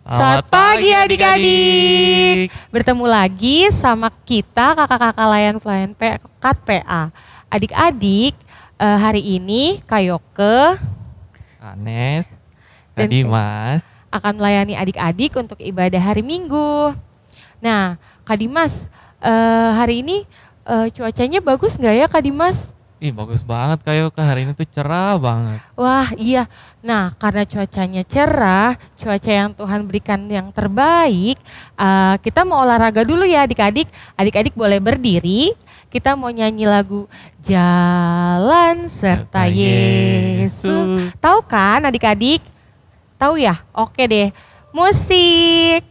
Selamat pagi adik-adik. Bertemu lagi sama kita kakak-kakak layan pelayan PA. Adik-adik, hari ini Kak Yoke, Anes, dan Kak Dimas akan melayani adik-adik untuk ibadah hari Minggu. Nah, Kak Dimas, hari ini cuacanya bagus nggak ya Kak Dimas? Ih, bagus banget Kak Yoke, hari ini tuh cerah banget. Wah iya, nah karena cuacanya cerah, cuaca yang Tuhan berikan yang terbaik, kita mau olahraga dulu ya adik-adik. Adik-adik boleh berdiri, kita mau nyanyi lagu Jalan Serta Yesus. Tahu kan adik-adik? Tahu ya? Oke deh, musik.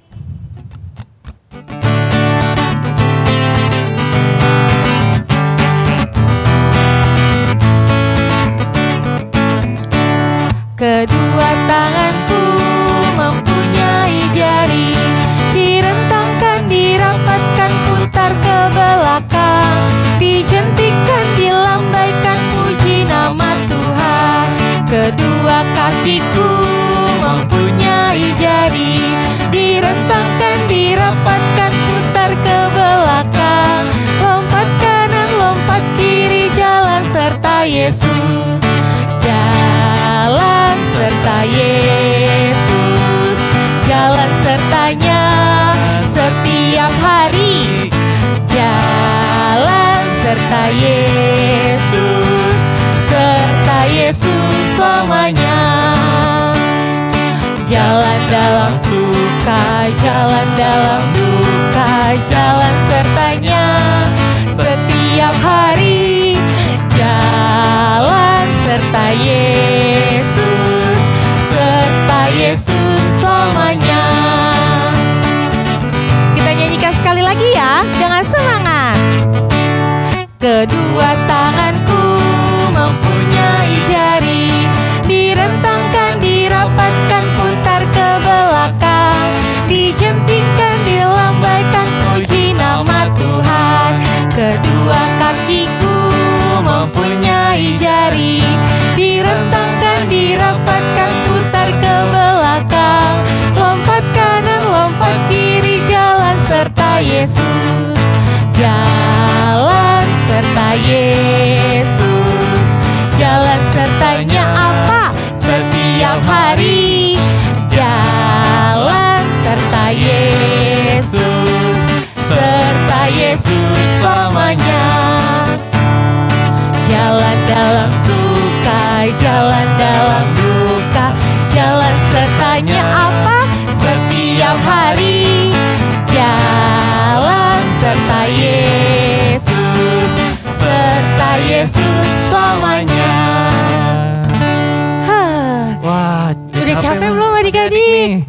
Kedua tanganku mempunyai jari, direntangkan, dirapatkan, putar ke belakang, dijentikan, dilambaikan, puji nama Tuhan. Kedua kakiku mempunyai jari, direntangkan, dirapatkan, putar ke belakang, lompat kanan, lompat kiri, jalan serta Yesus. Jalan serta Yesus, jalan sertanya setiap hari. Jalan serta Yesus, serta Yesus selamanya. Jalan dalam suka, jalan dalam duka, jalan sertanya setiap hari. Jalan serta Yesus, serta Yesus selamanya. Kita nyanyikan sekali lagi ya, dengan semangat. Kedua tanganku mempunyai jari, direntangkan, dirapatkan, putar ke belakang, dijentikan, dilambaikan, puji nama Tuhan. Kedua kakiku mempunyai jari, direntangkan, dirapatkan, putar ke belakang, lompat kanan, lompat kiri, jalan serta Yesus. Jalan serta Yesus, jalan sertanya apa? Setiap hari. Jalan serta Yesus, serta Yesus selamanya. Jalan dalam suka, jalan dalam duka, jalan sertanya apa? Setiap hari. Jalan serta Yesus, serta Yesus selamanya. Wah, udah capek belum adik-adik?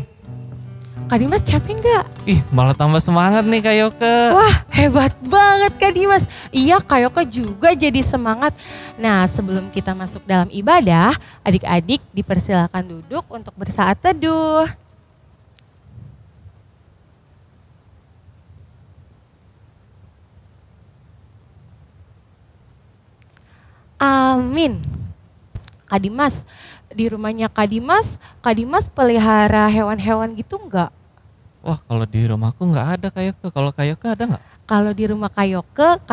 Kak Dimas capek nggak? Ih, malah tambah semangat nih Kak Yoke. Wah, hebat banget Kak Dimas. Iya, Kak Yoke juga jadi semangat. Nah, sebelum kita masuk dalam ibadah, adik-adik dipersilakan duduk untuk bersaat teduh. Amin. Kak Dimas, di rumahnya Kak Dimas pelihara hewan-hewan gitu enggak? Wah, kalau di rumahku nggak ada Kak Yoke. Kalau Kak Yoke ada nggak? Kalau di rumah Kak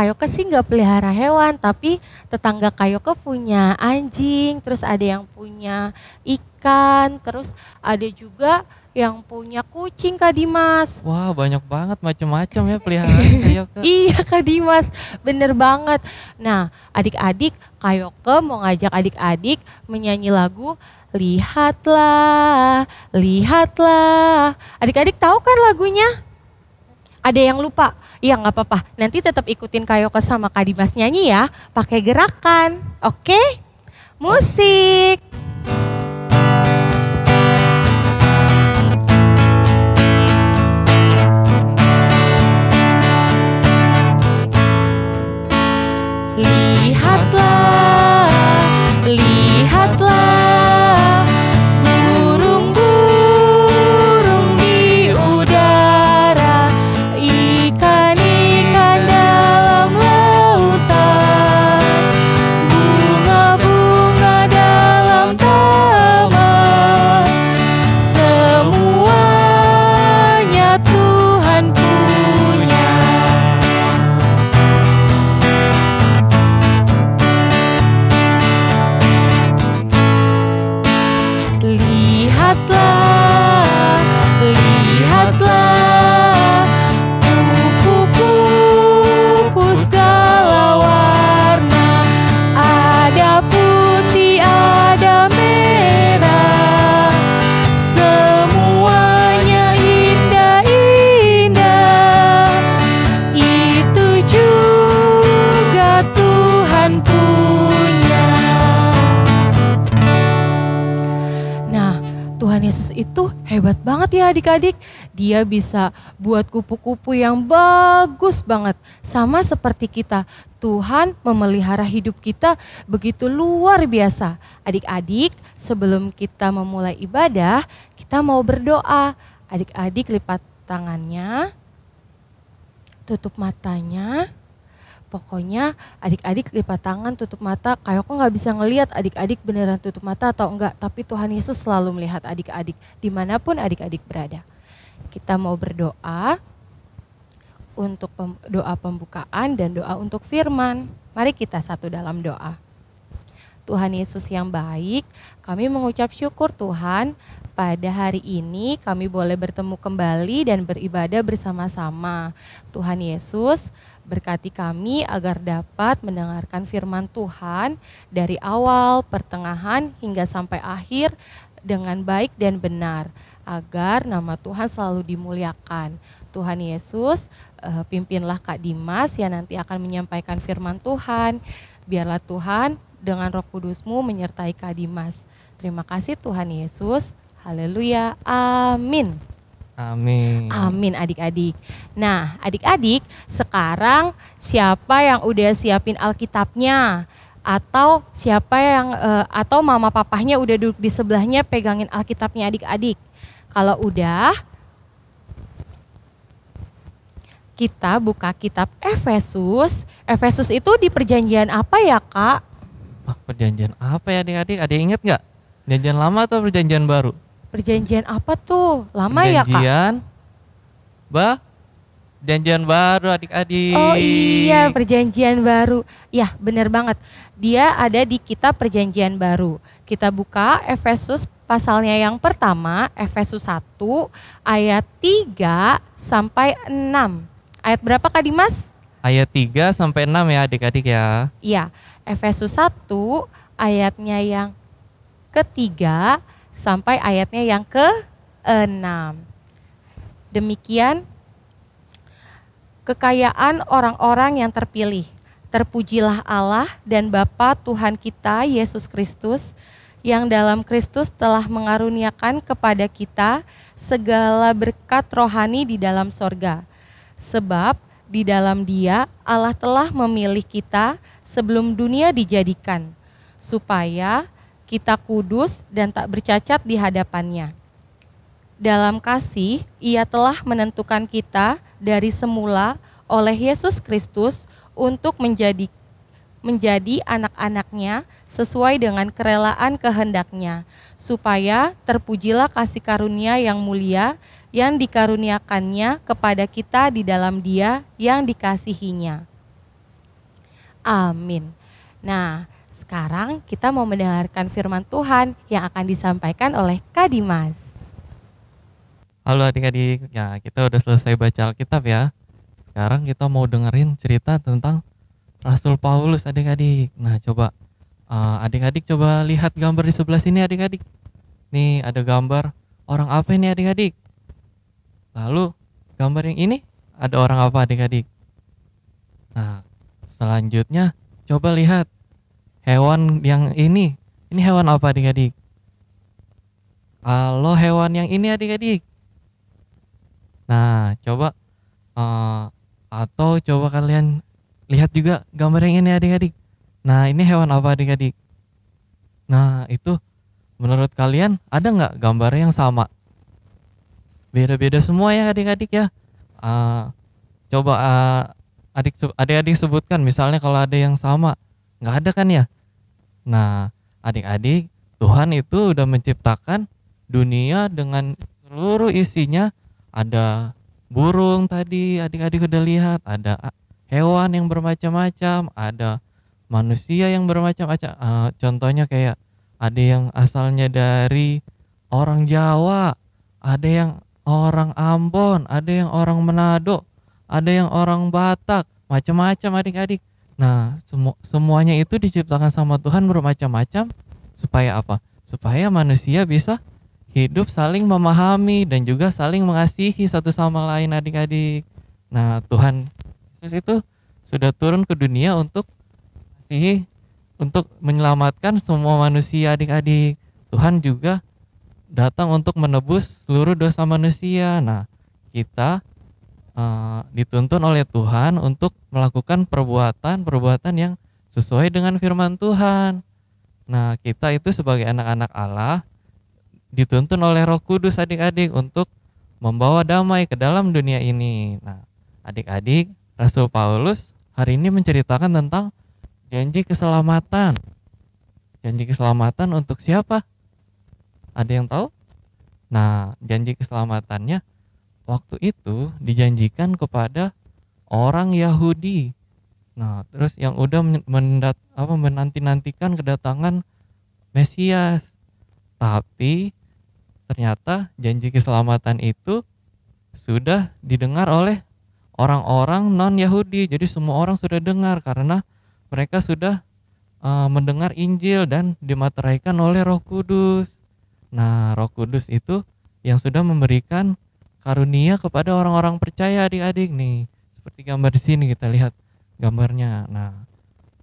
Yoke sih nggak pelihara hewan, tapi tetangga Kak Yoke punya anjing, terus ada yang punya ikan, terus ada juga yang punya kucing Kak Dimas. Wah, banyak banget macam-macam ya peliharaan Kak Yoke. Iya Kak Dimas, bener banget. Nah, adik-adik, Kak Yoke mau ngajak adik-adik menyanyi lagu Lihatlah, lihatlah. Adik-adik tahu kan lagunya? Ada yang lupa? Ya nggak apa-apa, nanti tetap ikutin Kak Yoke sama Kak Dimas nyanyi ya, pakai gerakan, oke? Musik. Lihatlah, lihatlah, burung-burung di udara, ikan-ikan dalam lautan, bunga-bunga dalam taman. Hebat banget ya adik-adik. Dia bisa buat kupu-kupu yang bagus banget. Sama seperti kita. Tuhan memelihara hidup kita begitu luar biasa. Adik-adik, sebelum kita memulai ibadah, kita mau berdoa. Adik-adik lipat tangannya, tutup matanya. Pokoknya adik-adik lipat tangan, tutup mata. Kayak aku nggak bisa ngelihat adik-adik beneran tutup mata atau enggak. Tapi Tuhan Yesus selalu melihat adik-adik dimanapun adik-adik berada. Kita mau berdoa untuk doa pembukaan dan doa untuk firman. Mari kita satu dalam doa. Tuhan Yesus yang baik, kami mengucap syukur Tuhan. Pada hari ini kami boleh bertemu kembali dan beribadah bersama-sama. Tuhan Yesus, berkati kami agar dapat mendengarkan firman Tuhan dari awal, pertengahan, hingga sampai akhir dengan baik dan benar. Agar nama Tuhan selalu dimuliakan. Tuhan Yesus, pimpinlah Kak Dimas yang nanti akan menyampaikan firman Tuhan. Biarlah Tuhan dengan Roh Kudus-Mu menyertai Kak Dimas. Terima kasih Tuhan Yesus. Haleluya, amin. Amin. Amin adik-adik. Nah adik-adik, sekarang siapa yang udah siapin Alkitabnya? Atau siapa yang atau mama papahnya udah duduk di sebelahnya pegangin Alkitabnya adik-adik? Kalau udah, kita buka kitab Efesus. Efesus itu di perjanjian apa ya Kak? Perjanjian apa ya adik-adik? Ada yang inget gak? Perjanjian lama atau perjanjian baru? Perjanjian apa tuh? Lama ya Kak? Perjanjian baru adik-adik. Oh iya, perjanjian baru. Ya benar banget. Dia ada di kitab perjanjian baru. Kita buka Efesus pasalnya yang pertama, Efesus 1 ayat 3 sampai 6. Ayat berapa Kak Dimas? Ayat 3 sampai 6 ya adik-adik ya. Iya, Efesus 1 ayatnya yang ketiga sampai ayatnya yang ke-6. Demikian kekayaan orang-orang yang terpilih. Terpujilah Allah dan Bapa Tuhan kita Yesus Kristus yang dalam Kristus telah mengaruniakan kepada kita segala berkat rohani di dalam sorga. Sebab di dalam Dia Allah telah memilih kita sebelum dunia dijadikan, supaya kita kudus dan tak bercacat di hadapannya. Dalam kasih, Ia telah menentukan kita dari semula oleh Yesus Kristus untuk menjadi anak-anaknya sesuai dengan kerelaan kehendak-Nya, supaya terpujilah kasih karunia yang mulia yang dikaruniakannya kepada kita di dalam Dia yang dikasihinya. Amin. Nah, sekarang kita mau mendengarkan firman Tuhan yang akan disampaikan oleh Kak Dimas. Halo adik-adik, ya kita udah selesai baca Alkitab ya. Sekarang kita mau dengerin cerita tentang Rasul Paulus adik-adik. Nah coba adik-adik coba lihat gambar di sebelah sini adik-adik. Nih ada gambar orang apa ini adik-adik. Lalu gambar yang ini ada orang apa adik-adik. Nah selanjutnya coba lihat hewan yang ini hewan apa adik-adik? Kalau hewan yang ini adik-adik. Nah, coba atau coba kalian lihat juga gambar yang ini adik-adik. Nah, ini hewan apa adik-adik? Nah, itu menurut kalian ada nggak gambar yang sama? Beda-beda semua ya adik-adik ya. Coba adik-adik sebutkan misalnya kalau ada yang sama. Nggak ada kan ya? Nah, adik-adik, Tuhan itu udah menciptakan dunia dengan seluruh isinya. Ada burung tadi, adik-adik udah lihat. Ada hewan yang bermacam-macam. Ada manusia yang bermacam-macam. Contohnya kayak ada yang asalnya dari orang Jawa. Ada yang orang Ambon. Ada yang orang Manado. Ada yang orang Batak. Macam-macam adik-adik. Nah, semuanya itu diciptakan sama Tuhan bermacam-macam. Supaya apa? Supaya manusia bisa hidup saling memahami dan juga saling mengasihi satu sama lain adik-adik. Nah, Tuhan Yesus itu sudah turun ke dunia untuk menyelamatkan semua manusia adik-adik. Tuhan juga datang untuk menebus seluruh dosa manusia. Nah, kita dituntun oleh Tuhan untuk melakukan perbuatan-perbuatan yang sesuai dengan firman Tuhan. Nah, kita itu sebagai anak-anak Allah dituntun oleh Roh Kudus adik-adik untuk membawa damai ke dalam dunia ini. Nah, adik-adik, Rasul Paulus hari ini menceritakan tentang janji keselamatan. Janji keselamatan untuk siapa? Ada yang tahu? Nah, janji keselamatannya waktu itu dijanjikan kepada orang Yahudi. Nah, terus yang udah menanti-nantikan kedatangan Mesias. Tapi ternyata janji keselamatan itu sudah didengar oleh orang-orang non-Yahudi. Jadi semua orang sudah dengar karena mereka sudah mendengar Injil dan dimateraikan oleh Roh Kudus. Nah, Roh Kudus itu yang sudah memberikan karunia kepada orang-orang percaya adik-adik nih. Seperti gambar di sini kita lihat gambarnya. Nah,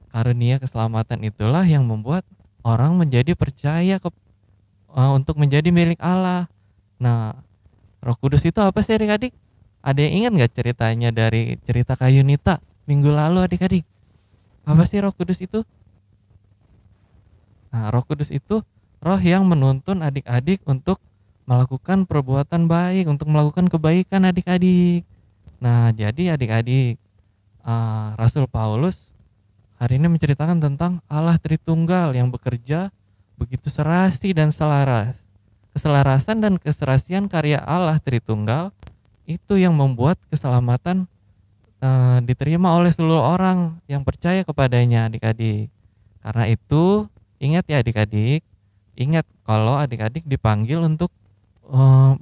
karunia keselamatan itulah yang membuat orang menjadi percaya untuk menjadi milik Allah. Nah, Roh Kudus itu apa sih adik-adik? Ada yang ingat nggak ceritanya dari cerita Kayunita minggu lalu adik-adik? Apa sih Roh Kudus itu? Nah, Roh Kudus itu roh yang menuntun adik-adik untuk melakukan perbuatan baik, untuk melakukan kebaikan adik-adik. Nah, jadi adik-adik, Rasul Paulus hari ini menceritakan tentang Allah Tritunggal yang bekerja begitu serasi dan selaras. Keselarasan dan keserasian karya Allah Tritunggal itu yang membuat keselamatan diterima oleh seluruh orang yang percaya kepadanya adik-adik. Karena itu ingat ya adik-adik, ingat kalau adik-adik dipanggil untuk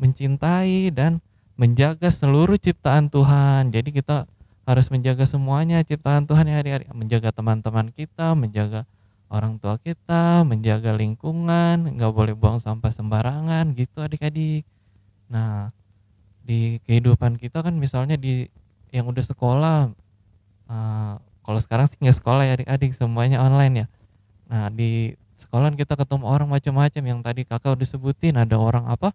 mencintai dan menjaga seluruh ciptaan Tuhan. Jadi kita harus menjaga semuanya ciptaan Tuhan ya adik-adik. Menjaga teman-teman kita, menjaga orang tua kita, menjaga lingkungan, nggak boleh buang sampah sembarangan gitu adik-adik. Nah, di kehidupan kita kan misalnya di yang udah sekolah, kalau sekarang sih nggak sekolah ya adik-adik, semuanya online ya. Nah, di sekolah kita ketemu orang macam-macam yang tadi kakak udah sebutin, ada orang apa?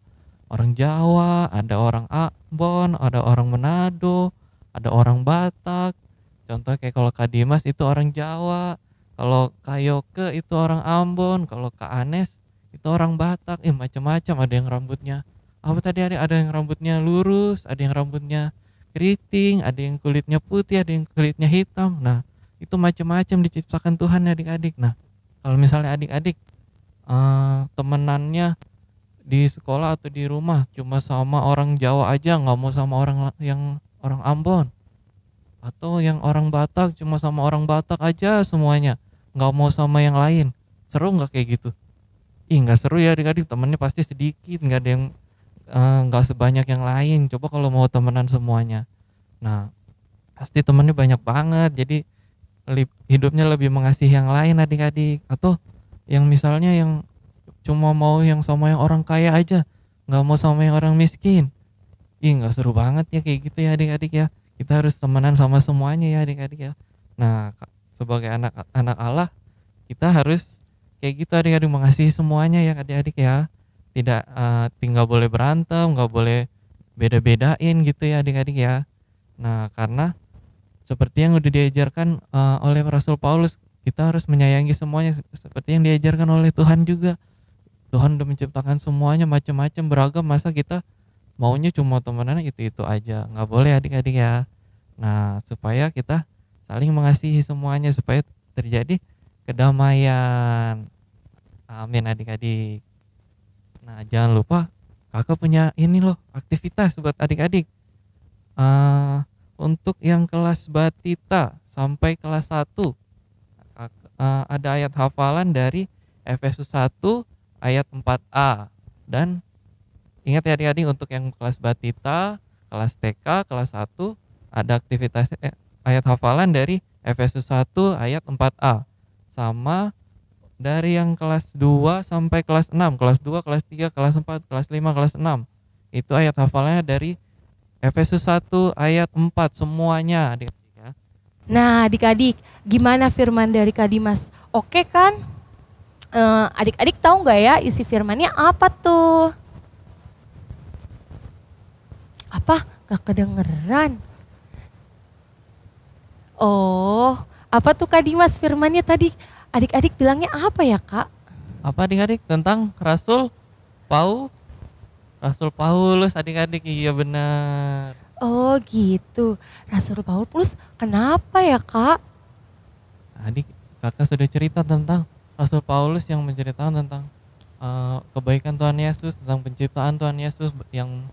Orang Jawa, ada orang Ambon, ada orang Manado, ada orang Batak. Contoh kayak kalau Kak Dimas itu orang Jawa, kalau Kak Yoke itu orang Ambon, kalau Kak Anes itu orang Batak. Macam-macam, ada yang rambutnya apa tadi, ada yang rambutnya lurus, ada yang rambutnya keriting, ada yang kulitnya putih, ada yang kulitnya hitam. Nah, itu macam-macam diciptakan Tuhan ya adik-adik. Nah, kalau misalnya adik-adik temenannya di sekolah atau di rumah cuma sama orang Jawa aja, nggak mau sama orang yang orang Ambon, atau yang orang Batak cuma sama orang Batak aja semuanya, nggak mau sama yang lain, seru nggak kayak gitu? Nggak seru ya adik-adik, temennya pasti sedikit, nggak ada yang nggak sebanyak yang lain. Coba kalau mau temenan semuanya, nah pasti temennya banyak banget, jadi hidupnya lebih mengasihi yang lain adik-adik. Atau yang misalnya yang cuma mau yang sama yang orang kaya aja, nggak mau sama yang orang miskin, nggak seru banget ya kayak gitu ya adik-adik ya. Kita harus temenan sama semuanya ya adik-adik ya. Nah, sebagai anak-anak Allah, kita harus kayak gitu adik-adik, mengasihi semuanya ya adik-adik ya. Tidak tinggal boleh berantem, nggak boleh beda-bedain gitu ya adik-adik ya. Nah, karena seperti yang udah diajarkan oleh Rasul Paulus, kita harus menyayangi semuanya seperti yang diajarkan oleh Tuhan juga. Tuhan udah menciptakan semuanya macam-macam, beragam, masa kita maunya cuma temenan itu aja? Nggak boleh adik-adik ya. Nah, supaya kita saling mengasihi semuanya, supaya terjadi kedamaian. Amin adik-adik. Nah, jangan lupa kakak punya ini loh, aktivitas buat adik-adik. Untuk yang kelas batita sampai kelas 1, ada ayat hafalan dari Efesus 1 ayat 4a. Dan ingat ya adik-adik, untuk yang kelas batita, kelas TK, kelas 1 ada aktivitas ayat hafalan dari Efesus 1 ayat 4a. Sama dari yang kelas 2 sampai kelas 6, kelas 2, kelas 3, kelas 4, kelas 5, kelas 6. Itu ayat hafalannya dari Efesus 1 ayat 4 semuanya adik-adik ya. Nah adik-adik, gimana firman dari Kak Dimas? Oke kan? Adik-adik tahu nggak ya isi firmannya apa tuh? Apa? Gak kedengeran? Oh, apa tuh Kak Dimas firmannya tadi? Adik-adik bilangnya apa ya Kak? Apa adik-adik? Tentang Rasul Paulus adik-adik, iya benar. Oh gitu, Rasul Paulus kenapa ya Kak? Adik, kakak sudah cerita tentang Rasul Paulus yang menceritakan tentang kebaikan Tuhan Yesus, tentang penciptaan Tuhan Yesus yang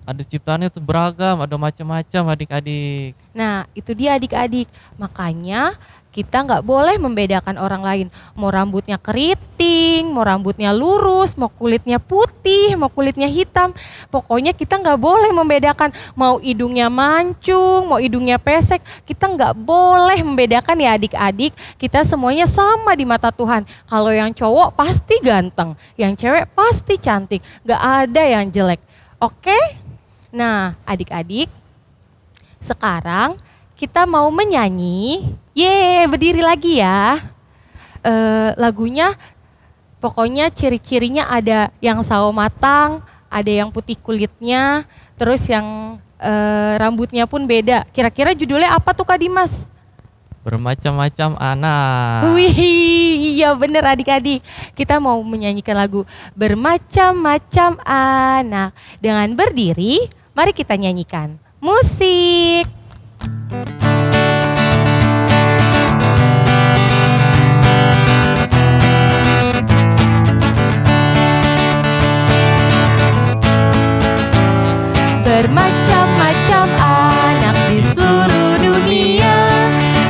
ada ciptaannya itu beragam, ada macam-macam adik-adik. Nah itu dia adik-adik, makanya kita nggak boleh membedakan orang lain. Mau rambutnya keriting, mau rambutnya lurus, mau kulitnya putih, mau kulitnya hitam. Pokoknya kita nggak boleh membedakan. Mau hidungnya mancung, mau hidungnya pesek. Kita nggak boleh membedakan ya adik-adik. Kita semuanya sama di mata Tuhan. Kalau yang cowok pasti ganteng, yang cewek pasti cantik. Nggak ada yang jelek. Oke? Nah adik-adik, sekarang kita mau menyanyi. Berdiri lagi ya. Lagunya pokoknya ciri-cirinya ada yang sawo matang, ada yang putih kulitnya, terus yang rambutnya pun beda. Kira-kira judulnya apa tuh Kak Dimas? Bermacam-macam anak. Wih, iya bener adik-adik. Kita mau menyanyikan lagu Bermacam-macam anak. Dengan berdiri, mari kita nyanyikan. Musik. Bermacam-macam anak di seluruh dunia.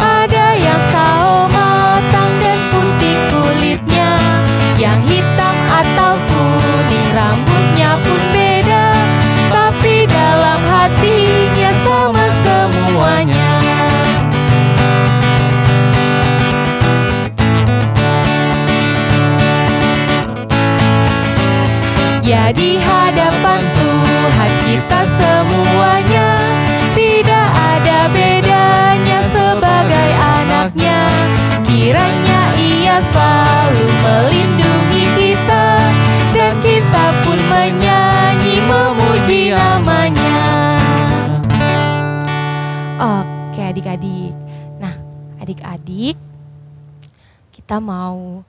Ada yang sawo matang dan putih kulitnya, yang hitam atau kuning rambutnya pun beda, tapi dalam hatinya sama semuanya. Ya di hadapan Tuhan kita semuanya tidak ada bedanya sebagai anaknya. Kiranya Ia selalu melindungi kita dan kita pun menyanyi memuji namanya. Oke adik-adik. Nah adik-adik, kita mau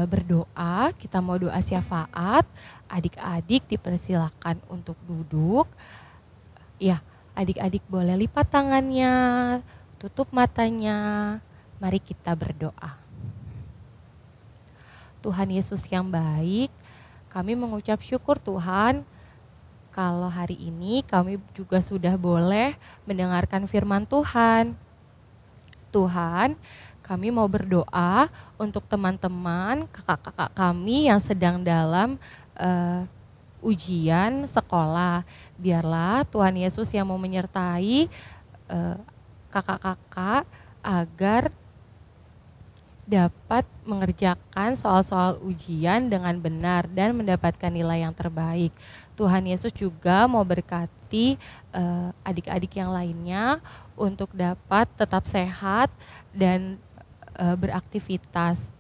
berdoa, kita mau doa syafaat. Adik-adik dipersilakan untuk duduk. Ya, adik-adik boleh lipat tangannya, tutup matanya. Mari kita berdoa. Tuhan Yesus yang baik, kami mengucap syukur Tuhan kalau hari ini kami juga sudah boleh mendengarkan firman Tuhan. Tuhan, kami mau berdoa untuk teman-teman, kakak-kakak kami yang sedang dalam ujian sekolah. Biarlah Tuhan Yesus yang mau menyertai kakak-kakak agar dapat mengerjakan soal-soal ujian dengan benar dan mendapatkan nilai yang terbaik. Tuhan Yesus juga mau berkati adik-adik yang lainnya untuk dapat tetap sehat dan beraktivitas.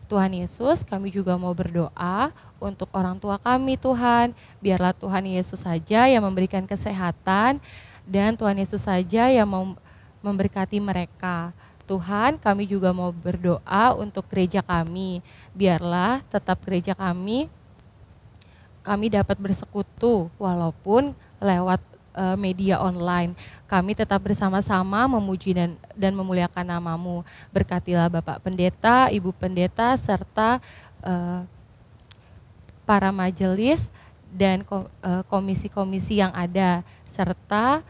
Tuhan Yesus, kami juga mau berdoa untuk orang tua kami Tuhan. Biarlah Tuhan Yesus saja yang memberikan kesehatan dan Tuhan Yesus saja yang mau memberkati mereka. Tuhan, kami juga mau berdoa untuk gereja kami. Biarlah tetap gereja kami dapat bersekutu walaupun lewat media online. Kami tetap bersama-sama memuji dan memuliakan nama-Mu. Berkatilah Bapak Pendeta, Ibu Pendeta, serta para majelis dan komisi-komisi yang ada, serta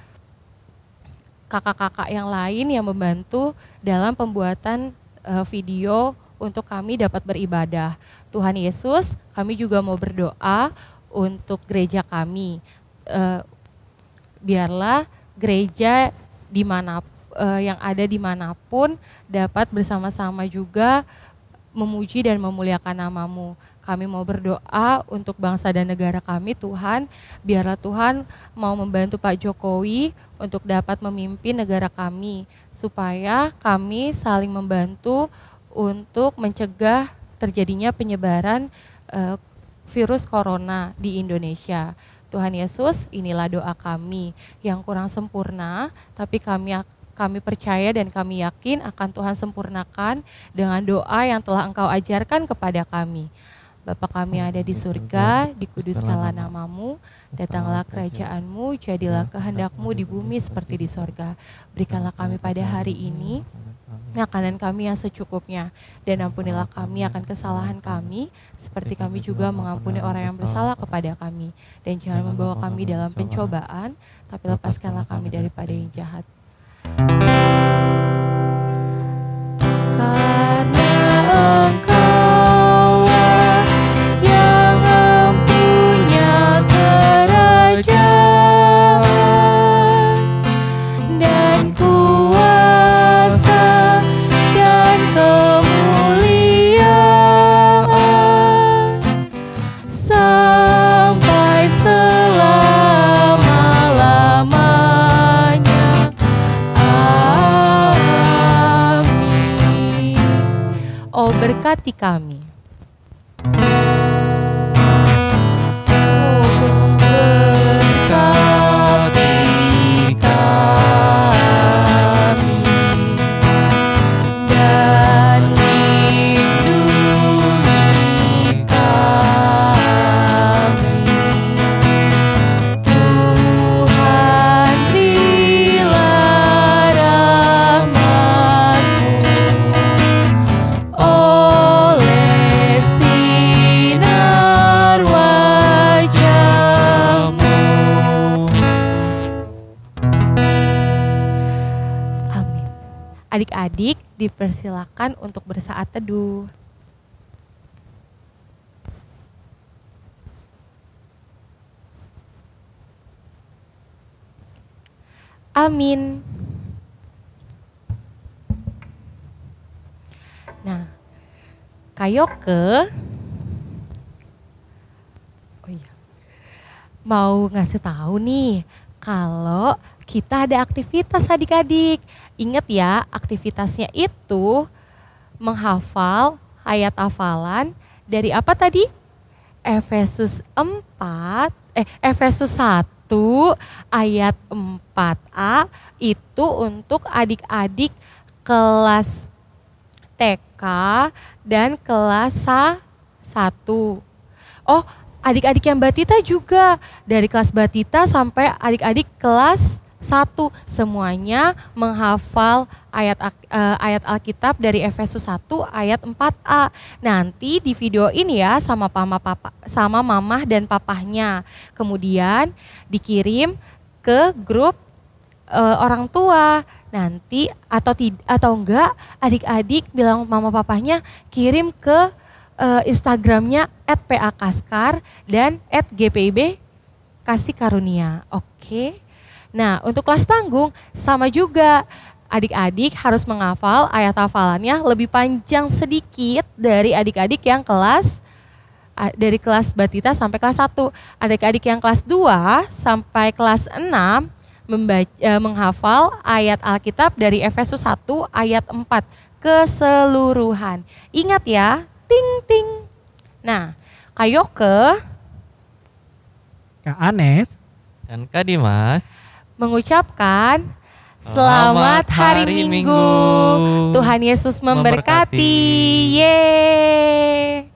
kakak-kakak yang lain yang membantu dalam pembuatan video untuk kami dapat beribadah. Tuhan Yesus, kami juga mau berdoa untuk gereja kami. Biarlah gereja yang ada dimanapun dapat bersama-sama juga memuji dan memuliakan nama-Mu. Kami mau berdoa untuk bangsa dan negara kami Tuhan. Biarlah Tuhan mau membantu Pak Jokowi untuk dapat memimpin negara kami. Supaya kami saling membantu untuk mencegah terjadinya penyebaran virus corona di Indonesia. Tuhan Yesus, inilah doa kami yang kurang sempurna, tapi kami percaya dan kami yakin akan Tuhan sempurnakan dengan doa yang telah Engkau ajarkan kepada kami. Bapa kami yang ada di surga, dikuduskanlah namamu, datanglah kerajaan-Mu, jadilah kehendak-Mu di bumi seperti di sorga. Berikanlah kami pada hari ini makanan kami yang secukupnya, dan ampunilah kami akan kesalahan kami, seperti kami juga mengampuni orang yang bersalah kepada kami. Dan jangan membawa kami dalam pencobaan, tapi lepaskanlah kami daripada yang jahat. Karena Engkau yang mempunyai kerajaan dan kuasa dan kemuliaan sampai selama-lamanya. Amin. Oh, berkati kami. Adik-adik dipersilakan untuk bersaat teduh. Amin. Nah, Kayoke mau ngasih tahu nih kalau kita ada aktivitas adik-adik. Ingat ya, aktivitasnya itu menghafal ayat hafalan dari apa tadi? Efesus 1 ayat 4a itu untuk adik-adik kelas TK dan kelas 1. Oh, adik-adik yang Batita juga dari kelas Batita sampai adik-adik kelas 1 semuanya menghafal ayat Alkitab dari Efesus 1 ayat 4a. Nanti di video ini ya sama mamah dan papahnya. Kemudian dikirim ke grup orang tua. Nanti atau enggak adik-adik bilang mama papahnya kirim ke Instagramnya @PAKaskar dan @GPIB Kasih Karunia. Oke. Nah, untuk kelas tanggung sama juga. Adik-adik harus menghafal ayat hafalannya lebih panjang sedikit dari adik-adik yang dari kelas Batita sampai kelas 1. Adik-adik yang kelas 2 sampai kelas 6 menghafal ayat Alkitab dari Efesus 1 ayat 4 keseluruhan. Ingat ya, ting ting. Nah, Kayoke, Kak Anes, dan Kak Dimas mengucapkan selamat hari Minggu. Tuhan Yesus memberkati. Yeay.